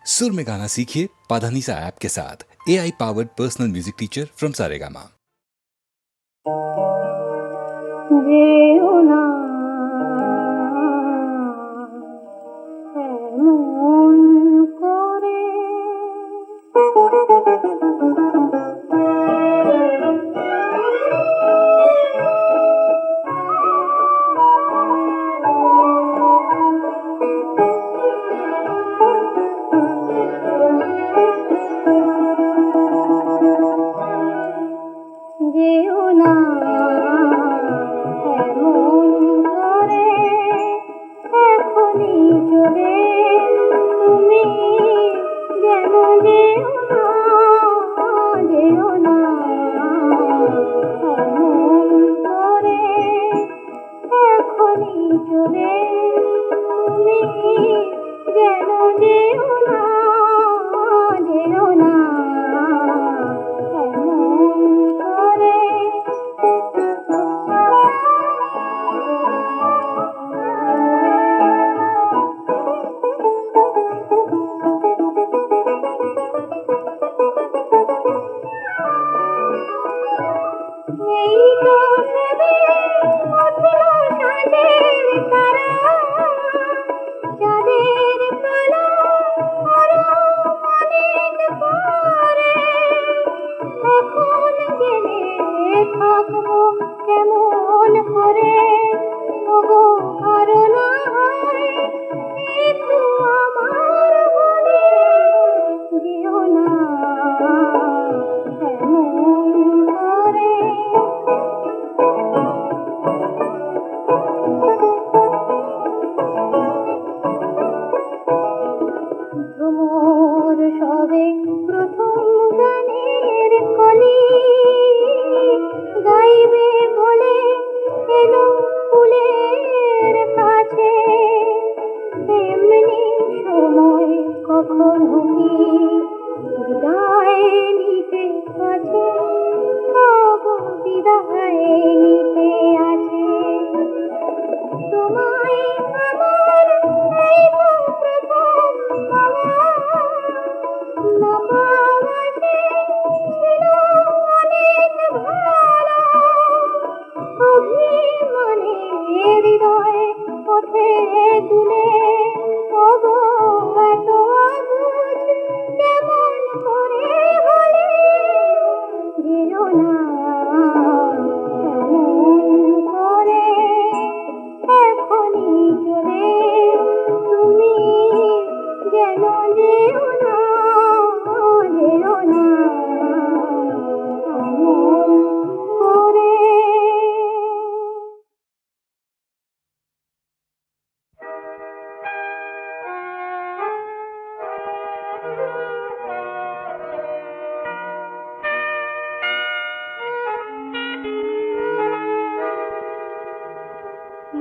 सुर में गाना सीखिए पाधानीसा ऐप के साथ। AI powered personal music teacher from Saregama.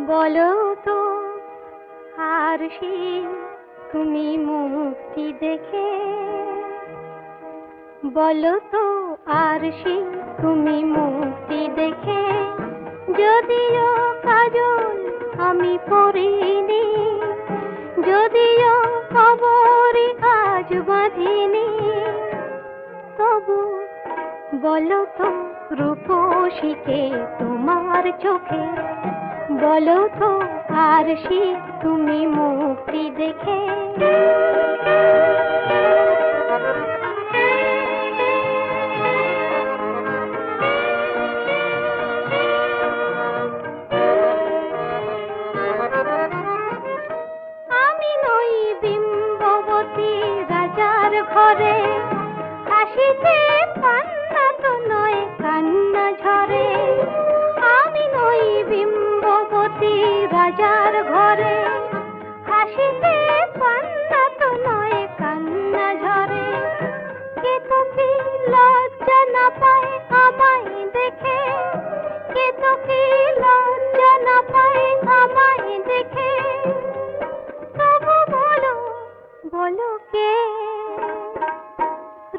বলো তো আরশি তুমি মুক্তি দেখে, বলো তো আরশি তুমি মুক্তি দেখে, যদিও কাজল আমি পরিনি, যদিও কবরে আজ বাঁধিনি, তবু বলো তো রূপসীকে তোমার চোখে, বলো তো আরশি তুমি মুক্তি দেখে। আমি নই বিম্ববতী রাজার ঘরে, হাসিতে কান্না তো নয় কান্না ঝরে। আমি নই বিম্ববতী রাজার ঘরে, হাসিতে কান্না তো নয় কান্না ঝরে। কে তো কি লজ্জা না পায় আমায় দেখে, কে তো কি লজ্জা না পায় আমায় দেখে, তবু বলো বলো কে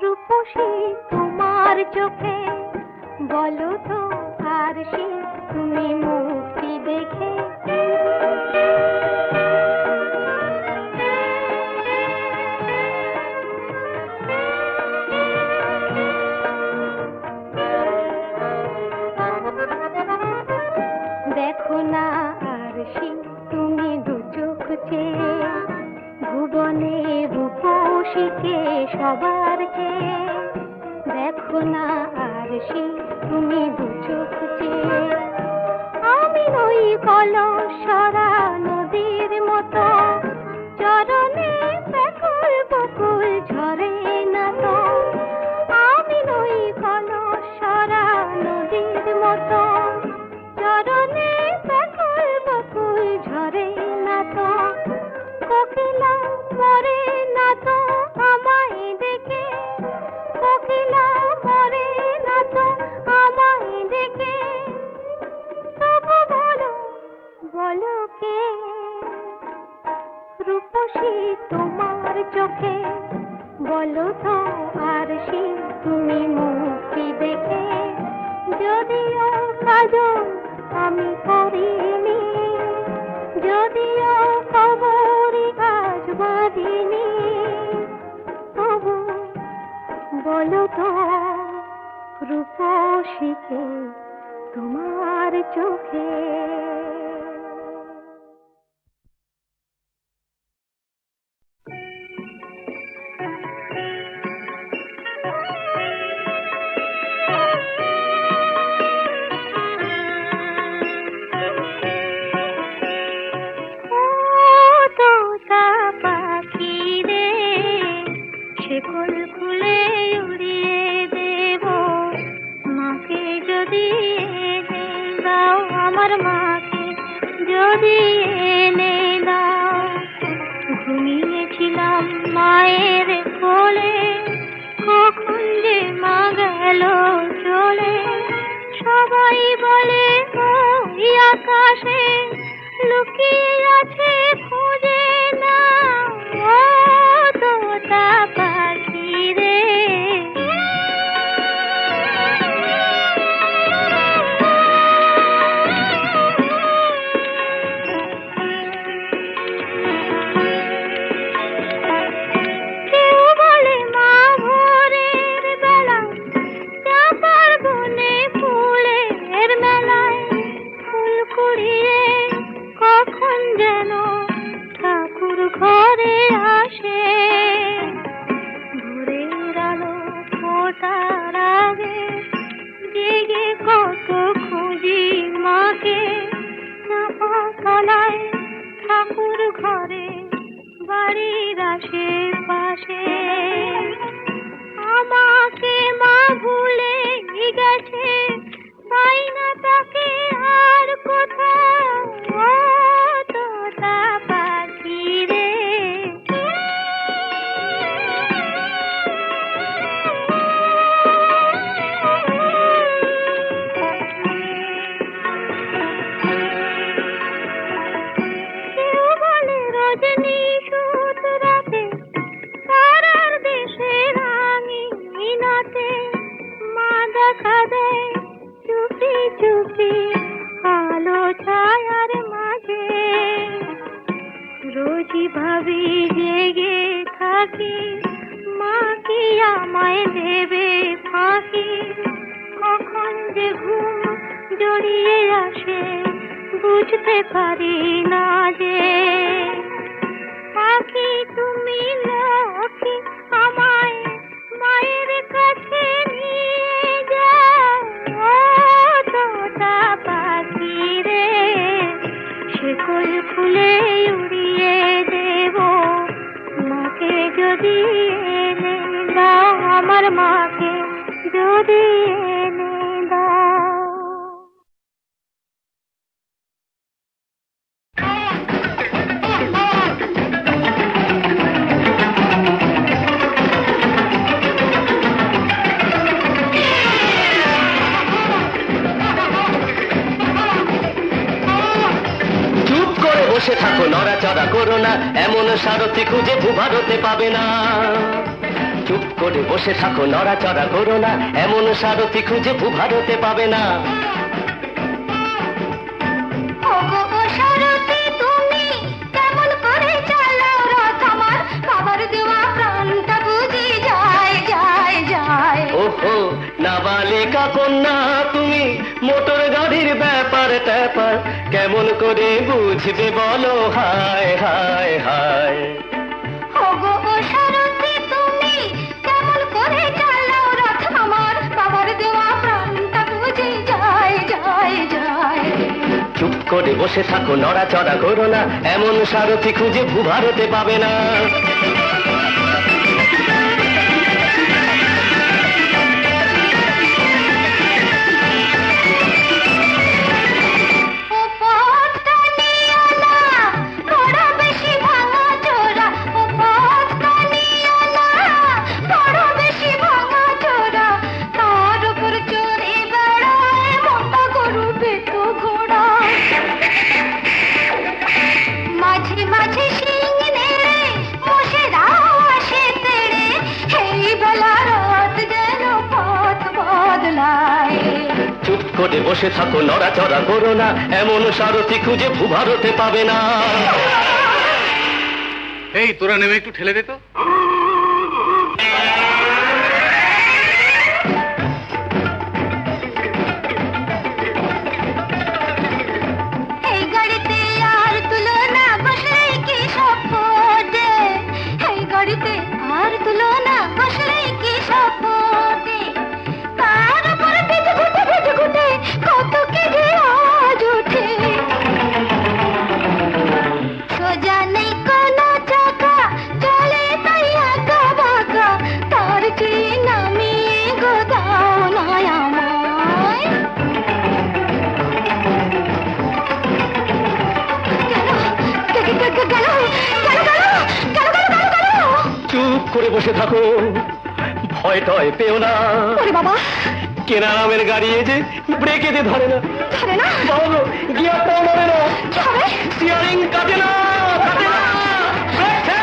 রূপসী তোমার চোখে, বলো তো আরশি তুমি মুক্তি দেখে। রূপসীকে সবার চেয়ে দেখো না আর সে তুমি দু চোখ চেয়ে। আমি নই কলসরা নদীর মতো চরণে ব্যাকুল বকুল ঝরে না তো। আমি নই কলসরা নদীর মতো চরণে ব্যাকুল বকুল ঝরে না তো। কোকিলা মরে না তো আমায় দেখে, কোকিলা মরে না তো আমায় দেখে। তবু বলো বলো কে রূপসী তোমার চোখে, বলো তো আর সে তুমি মুক্তি দেখে। যদিও কাজল আমি করিনি, যদিও কবরি আজ বাঁধিনি, তবু বলো তো রূপসীকে তোমার চোখে। শেকল খুলে উড়িয়ে দেব মাকে যদি এনে দাও, আমার মাকে যদি এনে দাও। ঘুমিয়েছিলাম মায়ের কোলে, কখন যে মা গেল চলে। সবাই বলে ওই আকাশে লুকিয়ে আছে, খুঁজে না ও তোতা পাখি রে। কেউ বলে মা ভোরের বেলায় চাঁপার বনে ফুলের মেলায় ফুল কুড়িয়ে কখন যেন ঠাকুর ঘরে আসে। ভোরের আলো ফোটার আগে জেগে কত খুঁজি মাকে, চাপা তলায় ঠাকুর ঘরে বাড়ির আশেপাশে। আমাকে মা ভুলে গেছে, পাই না তাকে আর কোথাও ও তোতা পাখি রে। কেউ বলে রজনী সুত রাতে তারার দেশে রাঙিনাতে মা দেখা দেয় চুপি চুপি আলো ছায়ার মাঝে। রোজই ভাবি জেগে থাকি মা কি আমায় দেবে ফাঁকি। কখন যে ঘুম জড়িয়ে আসে বুঝতে পারি না যে। পাখি তুমি লক্ষ্মী আমায় মায়ের কাছে নিয়ে যাও ও তোতা পাখি রে। শেকল খুলে উড়িয়ে দেব মাকে যদি এনে দাও, আমার মাকে যদি এনে দাও। বসে থাকো নড়াচড়া করো না, এমন সারথি খুঁজে ভূভারতে পাবে না। চুপ করে বসে থাকো নড়াচড়া করো না, এমন সারথি খুঁজে ভূভারতে পাবে না। ওহো নাবালিকা কন্যা তুমি, মোটর গাড়ির ব্যাপার ট্যাপার কেমন করে বুঝবে বলো, হায় হায় হায়। ওগো সারথি করে বসে থাকো নড়াচড়া করো না, এমন সারথি খুঁজে ভূভারতে পাবে না। ও পথটা নিও না, বড় বেশি ভাঙা চোরা। ও পথটা নিও না, বড় বেশি ভাঙা চোরা। তার উপর চড়ে বেড়ায় মোটা গরু পেটো ঘোড়া। মাঝে মাঝে শিং নেড়ে মোষেরা আসে তেড়ে। এই বেলা রাত যেন পথ বদলায়। চুপ করে বসে থাকো নড়াচড়া করো না, এমন সারথি খুঁজে ভূভারতে পাবে না। এই তোরা নেমে একটু ঠেলে দে তো। এই গাড়িতে আর তুলনা বসলেই কি সব ফোটে। এই গাড়িতে আর তুলনা বসলেই কি সব ফোটে। তার উপর পেট ঘুটে কত কি যে আজ ওঠে। সোজা নেই কোনো চাকা, চলে তাই আঁকা বাঁকা। তার চেয়ে নামিয়ে গোদাও নয় আমায়। চুপ করে বসে থাকো, ভয় টয় পেও না। বাবা কেনা নামের গাড়ি এই যে ব্রেকেতে ধরে না, ধরে না, বাবু গিয়ারটাও নড়ে না, কি হবে? স্টিয়ারিং কাটে না, কাটে না। Brake fail!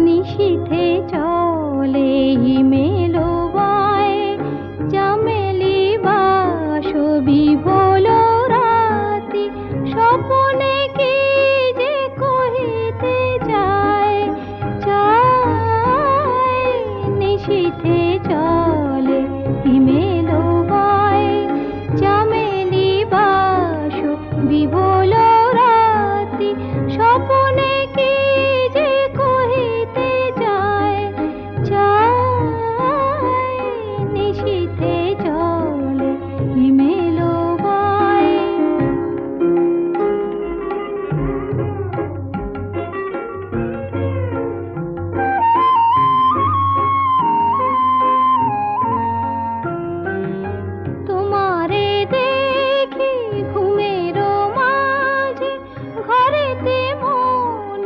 নিশীথে চলে হিমেলোবায়, চামেলি বাসবি বলো রাতি। স্বপনে কি যে কহিতে যায় যায়। নিশীথে চলে হিমেলোবায়, চামেলি বাসবি বলো রাতি। স্বপনে কি যে কহিতে যায় যায়। নিশীথে চলে হিমেলোবায়। তোমারে দেখি ঘুমেরো মাঝে, ঘরেতে মন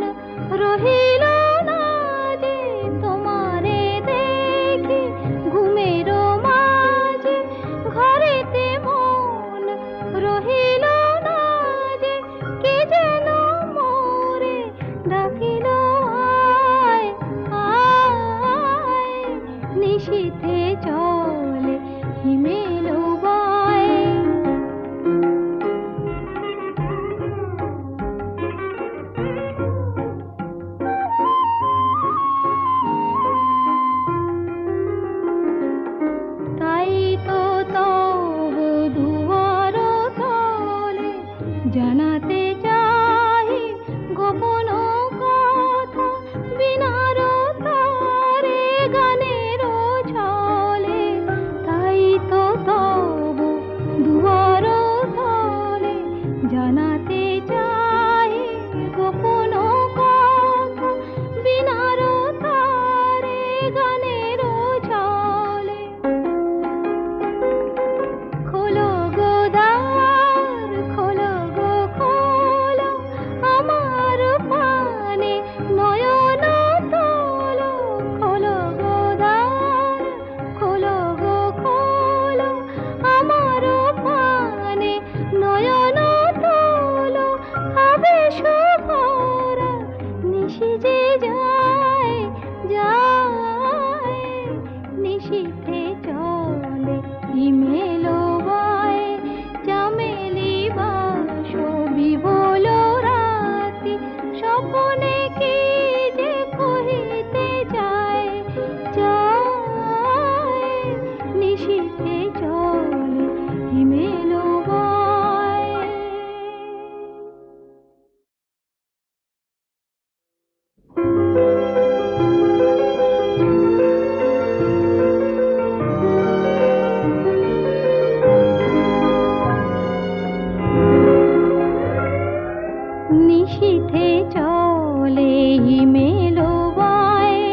নিশীথে চলে হিমেলো বায়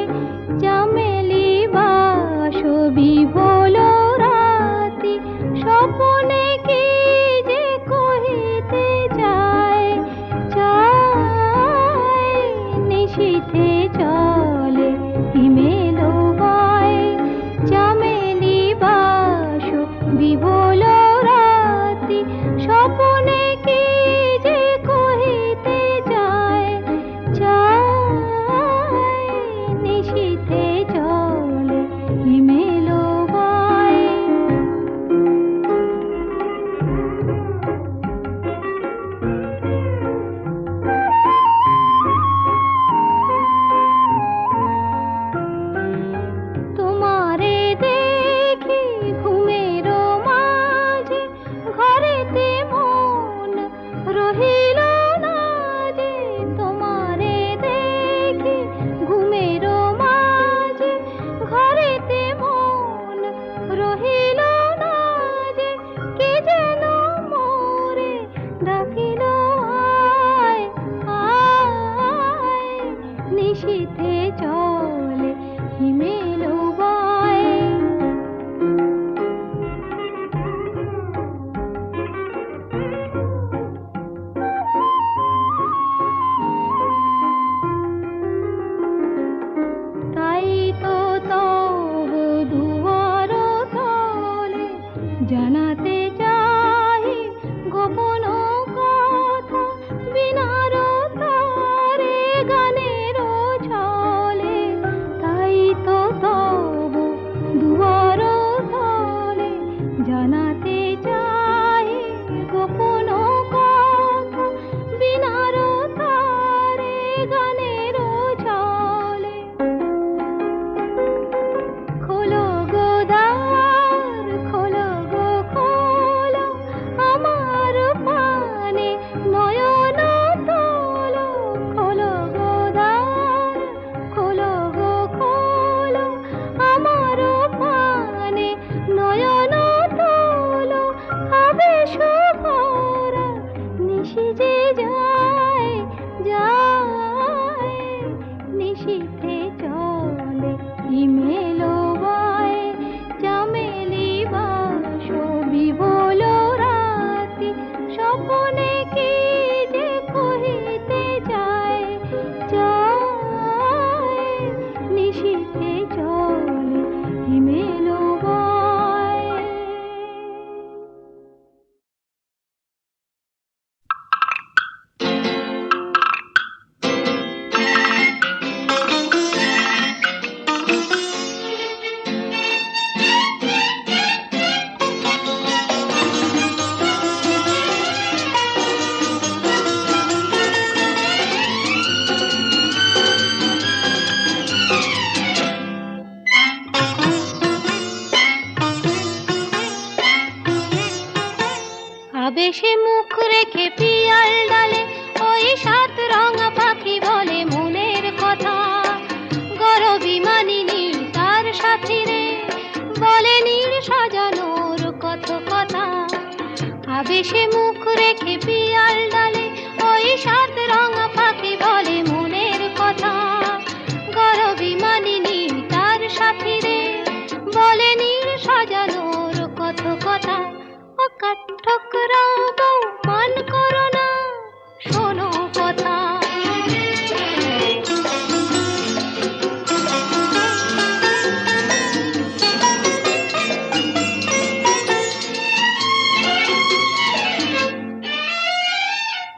চামেলি বাসবি বলো রাতি স্বপনে কি যে কহিতে চায় চায় নিশীথে চলে হিমেলো বায় চামেলি বাসবি বলো রাতি স্বপনে কি যে কহিতে চায় চায় নিশীথে চলে হিমেলো বায় তোমারে দেখি ঘুমের মাঝে ঘরেতে মন রহিল না যে তোমারে দেখি ঘুমের মাঝে ঘরেতে মন রহিল না যে কে যেন মোরে ডাকিল আয় আয় নিশীথে চলে হিমেলো বায় তাই তো তব দুয়ার তলে জানাতে চাই গোপন কথা বিনার তারে গানের ছলে তাই তো তব দুয়ার তলে জানাতে চাই গোপন কথা বিনার তারে গানের ছলে খোলো গো দ্বার খোলো গো খোলো আমার পানে নয়ন তোলো খোলো গো দ্বার খোলো গো খোলো আমার পানে নয়ন তোলো আবেশ ভরা নিশি যে যায় যায় নিশীথে চলে হিমেলো বায় চামেলি বাসবি বলো রাতি স্বপনে কি যে কহিতে চায় চায় নিশীথে চলে হিমেলো বায় আবেশে মুখ রেখে পিয়াল ডালে ওই সাত রঙা পাখি বলে মনের কথা গরবি মানিনি তার সাথী রে বলে নীড় সাজানোর কত কথা আবেশে মুখ রেখে পিয়াল ডালে ওই সাত রঙা পাখি বলে মনের কথা গরবি মানিনি তার সাথী রে বলে নীড় সাজানোর কত কথা ও কাঠঠোকরা বউ মান করো না শোনো কথা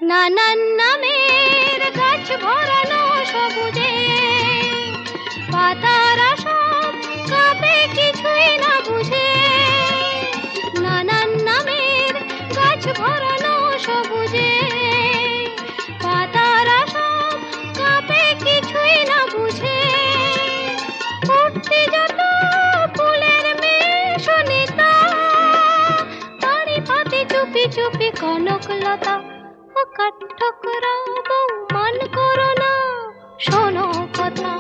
নানান নামের গাছ ভরানো সবুজে পাতারা সব কাঁপে কিছুই না বুঝে নানান নামের গাছ ভরানো সবুজে পাতারা সব কাঁপে কিছুই না বুঝে উঠতে যত ফুলের মেশনিতা তারি পাতে চুপি চুপি কনকলতা ও কাঠঠোকরা বউ মান করো না শোনো কথা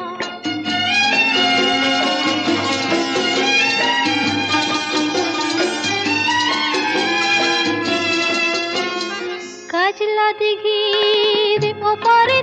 কাজলা দিঘির ওপারে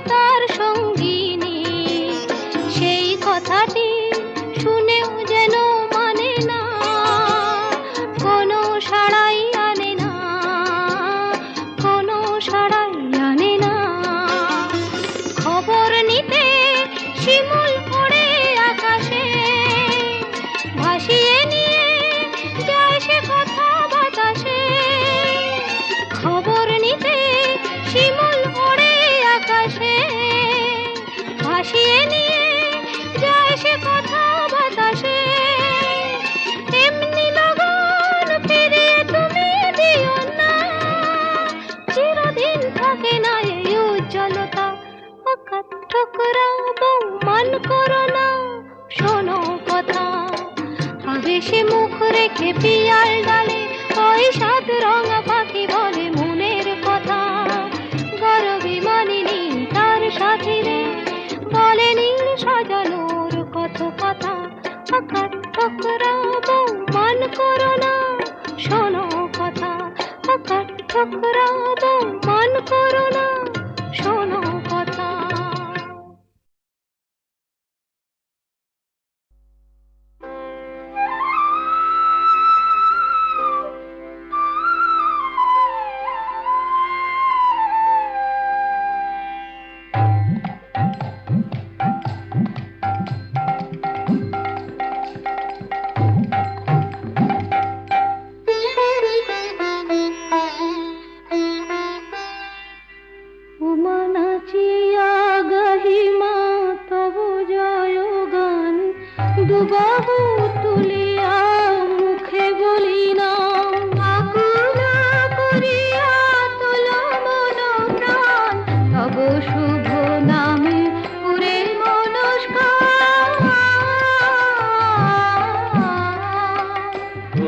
আকার ঠুকরাবো মান করো না, শোনো কথা। আবেশে মুখ রেখে পিয়াল ডালে ওই সাত রঙা পাখি বলে মনের কথা। গরবি মানিনি তার সাথী রে, বলেনি সাজানোর কত কথা। আকার ঠুকরাবো মান করো না, শোনো কথা। আকার ঠুকরাবো মান করো না, শোনো কথা। উমা নাচিয়া গহিমা তবু জয় গান, দুবাহু তুলিয়া মুখে বলি না। আকুলা করিয়া তোল মন প্রাণ, তব শুভ নামে পুরে মনস্কার।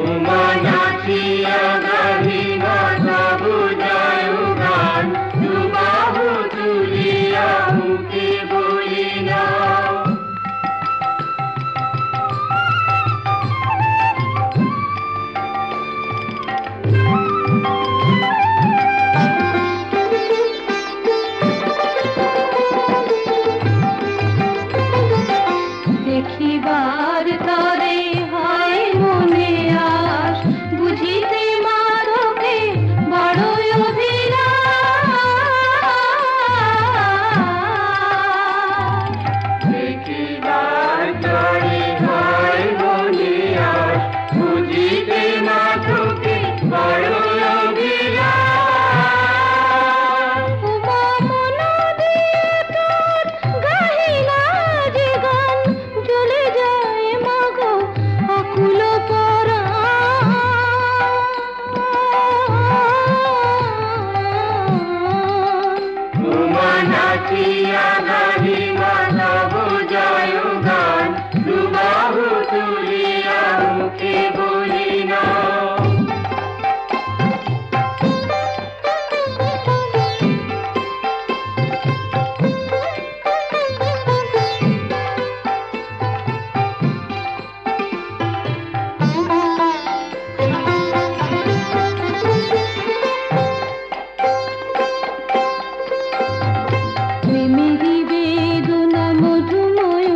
উমা নাচিয়া গাহিমা তবু জয় গান, দুবাহু তুলিয়া মুখে বলি না। দেখিবার তরে হয় মনে আস, বুঝিতে মাধকে বড় অভিলাষ। দেখিবার তরে হয় মনে আস, বুঝিতে মাধকে বড় অভিলাষ। উমা মন দিয়ে তোর গাহিলা যে গান, জ্বলে যায় মাগো আকুল পরাণ। উমা নাচিয়া গাহিমা তবু জয় গান, দুবাহু তুলিয়া মুখে বলি না। প্রেমেরই বেদনা মধুময়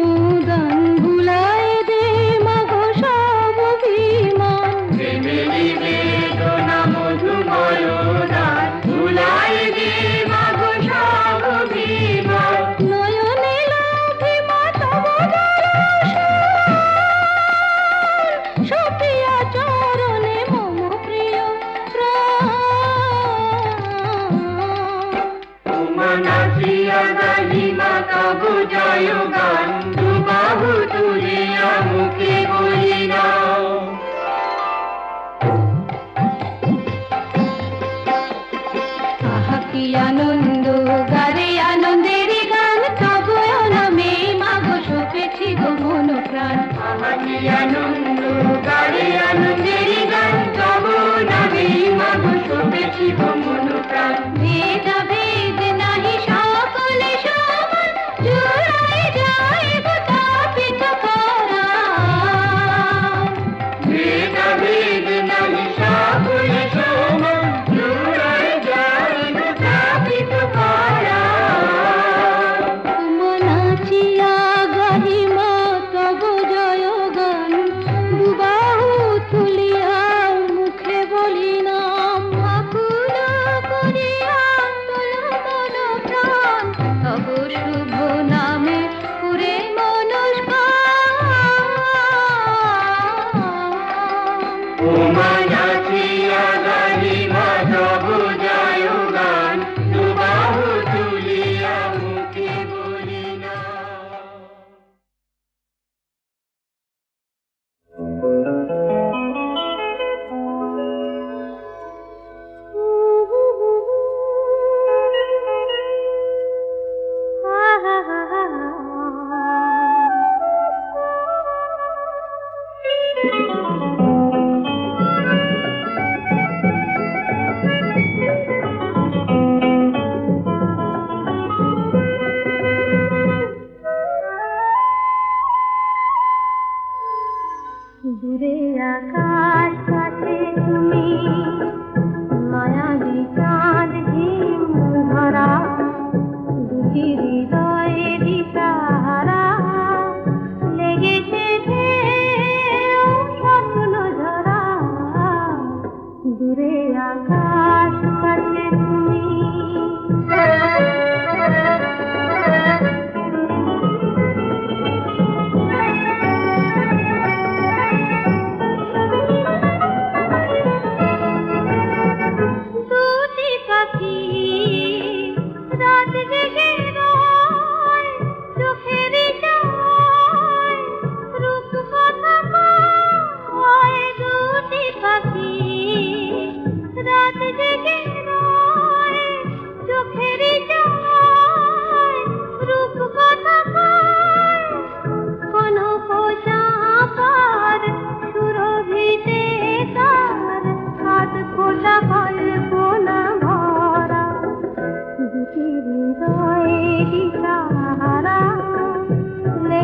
দান, ভুলায় দে মাগো সব অভিমান। প্রেমেরই বেদনা মধুময় দান, ভুলায় দে মাগো সব অভিমান। নয়নে লোভে মা তব দর্শন, সপিয়া চরণে মম প্রিয় প্রাণ। উমা নাচিয়া গাহিমা তবু জয় গান, দুবাহু তুলিয়া মুখে বলি না। আহা কি আনন্দ গারে আনন্দের গান, তব নামে মাগো সপেছি গো মন প্রাণ। আহারি আনন্দ গারে আনন্দের গান, তব নামে মাগো শোভেছি গো মন প্রাণ। ভেদ ভেদ নাহি সকলে সমান, জুড়ায় যায়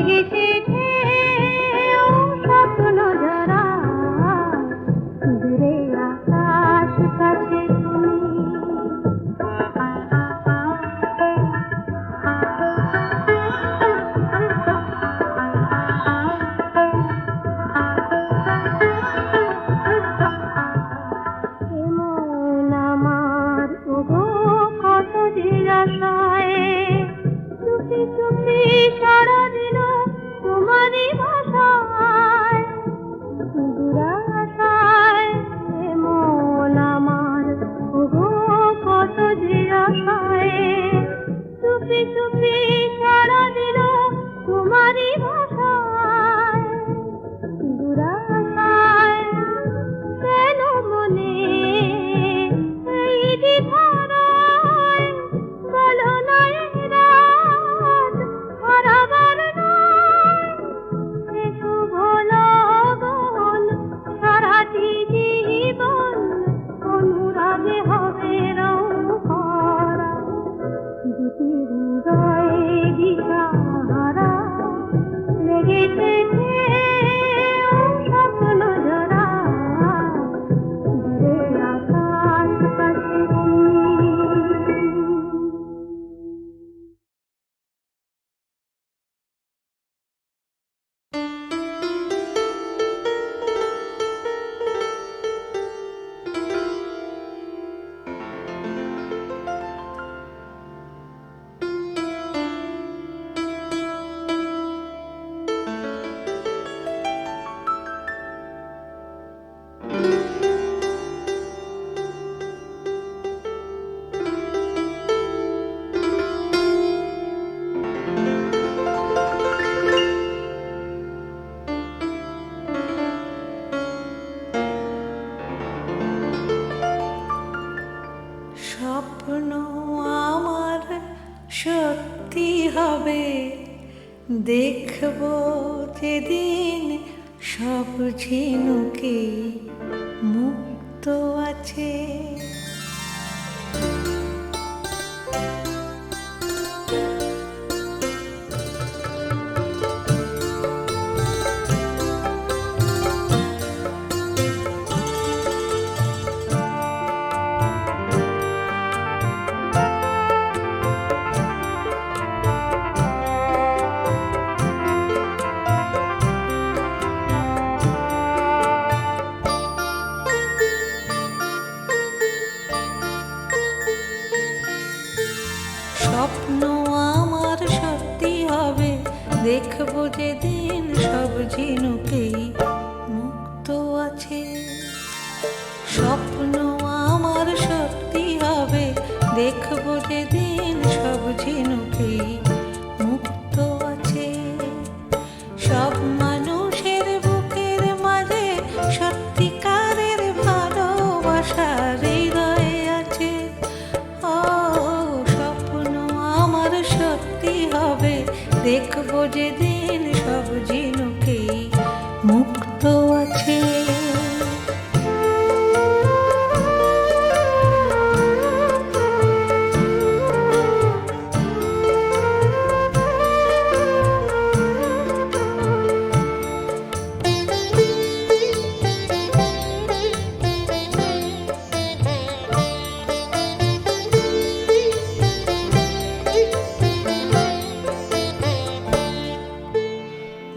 লেগেছে ঢেউ স্বপ্ন জড়া দূরে আকাশ কাছে তুমি এমন আমার ওগো কত যে আশায় চুপি চুপি সারা দিল তোমারই ভাষায় দুরাশায় এমন আমার ওগো কত যে আশায় চুপি চুপি সারা দিল তোমারই ভাষায় দুরাশায় কেন মনে এই দ্বিধারায় বলো না এ রাত হারাবার নয় এ শুভ লগন সারাটি জীবন অনুরাগে হবে রং করা দুটি হৃদয়ে দিশাহারা লেগেছে ঢেউ স্বপ্ন জড়া দূরে আকাশ কাছে তুমি স্বপ্ন আমার সত্যি হবে দেখব যেদিন সব ঝিনুকে মুক্ত আছে স্বপ্ন আমার সত্যি হবে দেখব যেদিন সব ঝিনুকেই মুক্ত আছে স্বপ্ন আমার সত্যি হবে দেখব যেদিন সব ঝিনুকেই মুক্ত আছে সব মানুষের বুকের মাঝে সত্যিকারের ভালোবাসা হৃদয়ে আছে ও স্বপ্ন আমার সত্যি হবে দেখব যেদিন সব ঝিনুকেই মুক্ত আছে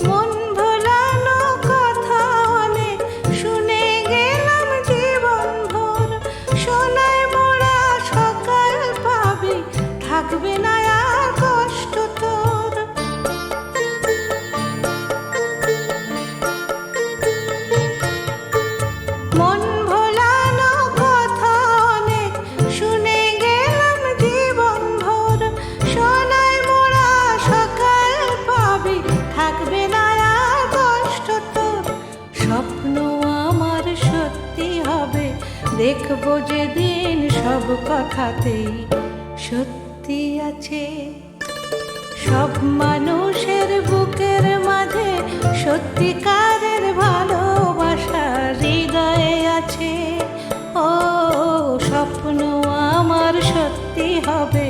মন ভোলানো কথা অনেক শুনে গেলাম জীবন ভোর সোনায় মোড়া সকাল পাবি থাকবে না আর কষ্ট তোর মন ভোলানো কথা অনেক শুনে গেলাম জীবন ভোর সোনায় মোড়া সকাল পাবি থাকবে না আর কষ্ট তোর স্বপ্ন আমার সত্যি হবে দেখব যেদিন সব কথাতেই সত্যি আছে সব মানুষের বুকের মাঝে সত্যিকারের ভালোবাসা হৃদয়ে আছে ও স্বপ্ন আমার সত্যি হবে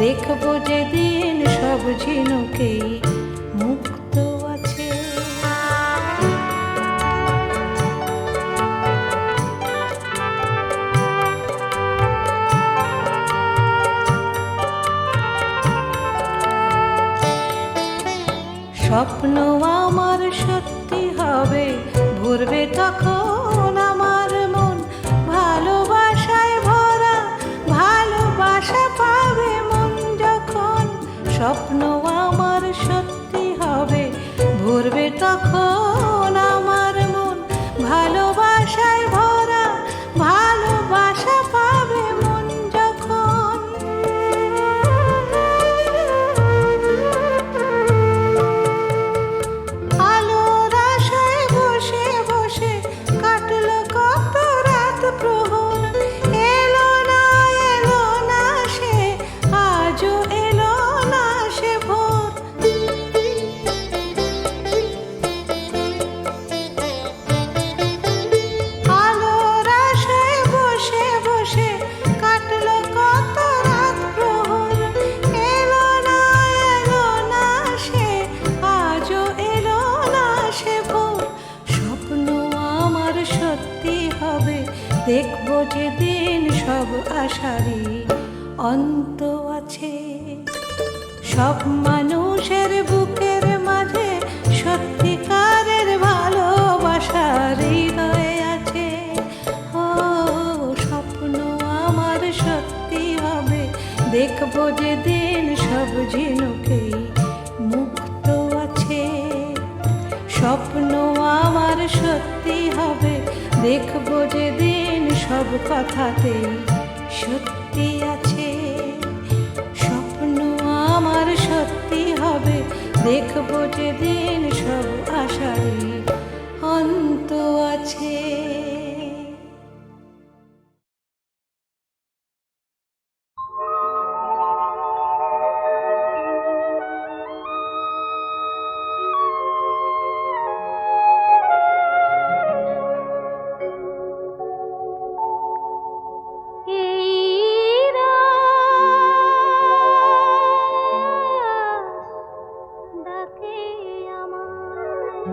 দেখব যেদিন সব ঝিনুকেই মুক্ত স্বপ্ন আমার সত্যি হবে, ভরবে তখন আমার মন ভালোবাসায় ভরা, ভালোবাসা পাবে মন যখন। স্বপ্ন আমার সত্যি হবে, ভরবে তখন আমার মন ভালোবাসায় ভরা, ভালোবাসা পাবে মন যখন। আলোর আশায় বসে বসে কাটলো কত রাত প্রহর, এলো না সে, আজও এলো না সে ভোর। আলোর আশায় বসে বসে কাটলো কত রাত প্রহর, এলো না সে, আজও এলো না সে ভোর। স্বপ্ন আমার সত্যি হবে, দেখবো যে দিন সব আশারই অন্ত আছে। সব মানুষের বুকের মাঝে সত্যিকারের ভালোবাসার হৃদয় আছে। ও স্বপ্ন আমার সত্যি হবে, দেখবো যে দিন সব ঝিনুকেই মুক্ত আছে। স্বপ্ন আমার সত্যি হবে, দেখবো যে দিন সব কথাতেই সত্যি আছে। স্বপ্ন আমার সত্যি হবে, দেখবো যে দিন সব আশারই অন্ত আছে। এই রাত ডাকে আমায়,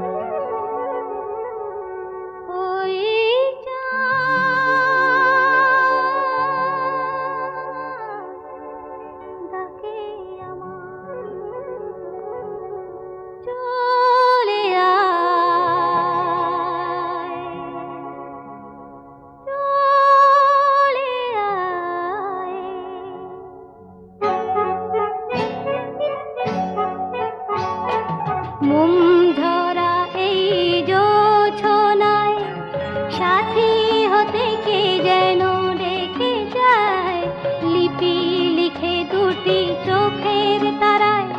ওই চাঁদ ডাকে আমায়, চলে আয়, চলে আয়। মোম ধরা এই জোছনায় সাথী হতে কে যেন ডেকে যায়, লিপি লিখে দুটি চোখের তারায়,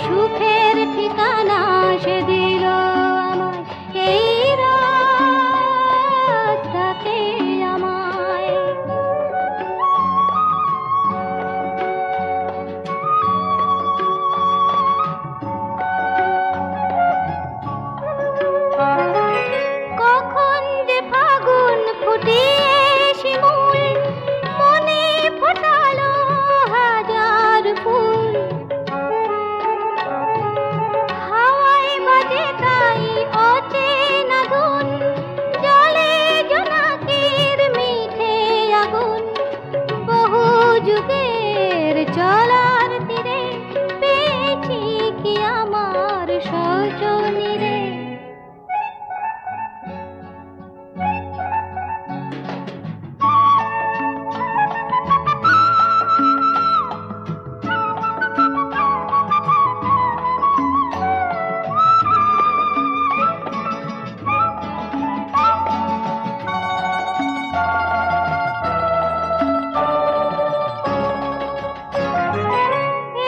সুখের ঠিকানা সে দিল আমায়। এই রাত ডাকে আমায়। কখন যে ফাগুন ফুটিয়ে শিমুল মনে ফোটালো হাজার ফুল, হাওয়ায় বাজে তাই অচেনা গুণ, জলে জোনাকির মিঠে আগুন। বহু যুগের চলার তীরে পেয়েছি কি আমার সজনী রে।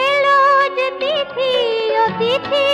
এলো যে তিথি অতিথি